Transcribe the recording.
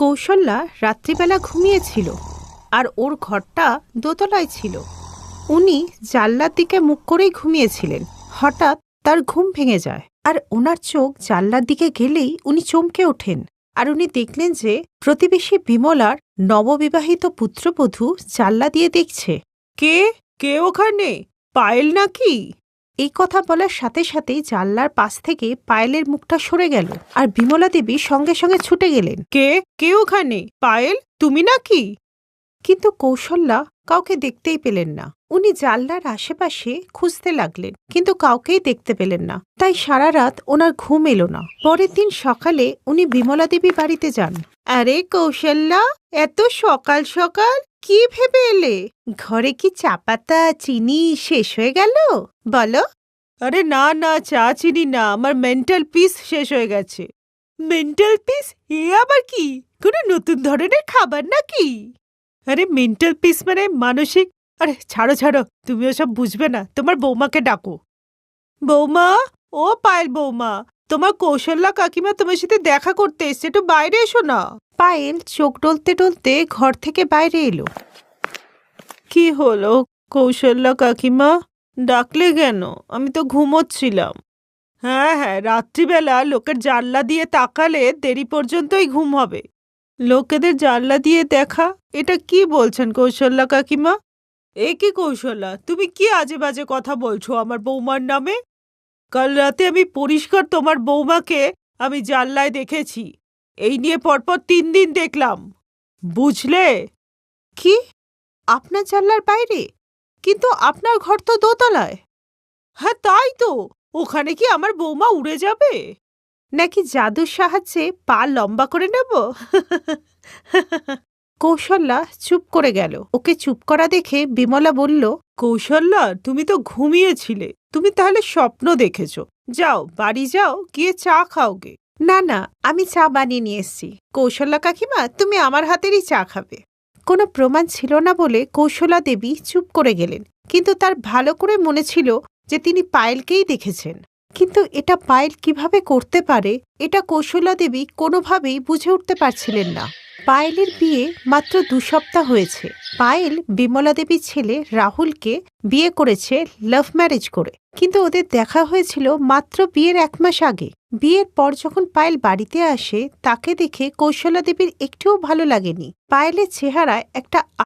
কৌশল্যা রাত্রিবেলা ঘুমিয়েছিল আর ওর ঘরটা দোতলায় ছিল। উনি জানলার দিকে মুখ করেই ঘুমিয়েছিলেন। হঠাৎ তার ঘুম ভেঙে যায় আর ওনার চোখ জানলার দিকে গেলেই উনি চমকে ওঠেন। আর উনি দেখলেন যে প্রতিবেশী বিমলার নববিবাহিত পুত্রবধূ জানলা দিয়ে দেখছে। কে কে ওখানে? পায়েল নাকি? এই কথা বলার সাথে সাথেই জানলার পাশ থেকে পায়েলের মুখটা সরে গেল আর বিমলা দেবী সঙ্গে সঙ্গে ছুটে গেলেন। কে কে ওখানে? পায়েল, তুমি নাকি? কিন্তু কৌশল্যা কাউকে দেখতেই পেলেন না। উনি জানলার আশেপাশে খুঁজতে লাগলেন, কিন্তু কাউকেই দেখতে পেলেন না। তাই সারা রাত ওনার ঘুম এলো না। পরের দিন সকালে উনি বিমলা দেবী বাড়িতে যান। আরে কৌশল্যা, এত সকাল সকাল কি ভেবে এলে? ঘরে কি চা পাতা চিনি শেষ হয়ে গেল? বলো। আরে না না, চা চিনি না, আমার মেন্টাল পিস শেষ হয়ে গেছে। Mental peace? এ আবার কি? কোনো নতুন ধরনের খাবার নাকি? আরে মেন্টাল পিস মানে মানসিক। আরে ছাড়ো ছাড়ো, তুমি ওসব বুঝবে না। তোমার বৌমাকে ডাকো। বৌমা, ও পায়েল বৌমা, তোমার কৌশল্যা কাকিমা তোমার সাথে দেখা করতে এসছে, একটু বাইরে এসো না। পায়েল চোখ ডলতে ডলতে ঘর থেকে বাইরে এলো। কি হলো কৌশল্যা কাকিমা, ডাকলে কেন? আমি তো ঘুমোচ্ছিলাম। হ্যাঁ হ্যাঁ, রাত্রিবেলা লোকের জানলা দিয়ে তাকালে দেরি পর্যন্তই ঘুম হবে। লোকেদের জানলা দিয়ে দেখা, এটা কি বলছেন কৌশল্যা কাকিমা? এ কি কৌশল্যা, তুমি কি আজে বাজে কথা বলছো আমার বৌমার নামে? কাল রাতে আমি পরিষ্কার তোমার বৌমাকে আমি জানলায় দেখেছি। এই নিয়ে পরপর 3 দিন দেখলাম, বুঝলে? কি? আপনার জানলার বাইরে? কিন্তু আপনার ঘর তো দোতলায়। হ্যাঁ তাই তো, ওখানে কি আমার বৌমা উড়ে যাবে? নাকি জাদুর সাহায্যে পা লম্বা করে নেব? কৌশল্যা চুপ করে গেল। ওকে চুপ করা দেখে বিমলা বলল, কৌশল্যা, তুমি তো ঘুমিয়েছিলে, তুমি তাহলে স্বপ্ন দেখেছ। যাও বাড়ি যাও, গিয়ে চা খাওগে। না না, আমি চা বানিয়ে নিয়ে এসছি। কৌশল্যা কাকিমা, তুমি আমার হাতেরই চা খাবে। কোনো প্রমাণ ছিল না বলে কৌশলা দেবী চুপ করে গেলেন, কিন্তু তার ভালো করে মনে ছিল যে তিনি পায়েলকেই দেখেছেন। কিন্তু এটা পায়েল কিভাবে করতে পারে, এটা কৌশলা দেবী কোনোভাবেই বুঝে উঠতে পারছিলেন না। পায়েলের বিয়ে মাত্র 2 সপ্তাহ হয়েছে। পায়েল বিমলা দেবীর ছেলে রাহুলকে বিয়ে করেছে লাভ ম্যারেজ করে, কিন্তু ওদের দেখা হয়েছিল মাত্র বিয়ের 1 মাস আগে। বিয়ের পর যখন পায়েল বাড়িতে আসে, তাকে দেখে কৌশলা দেবীর একটুও ভালো লাগেনি। পায়েলের চেহারায় একটা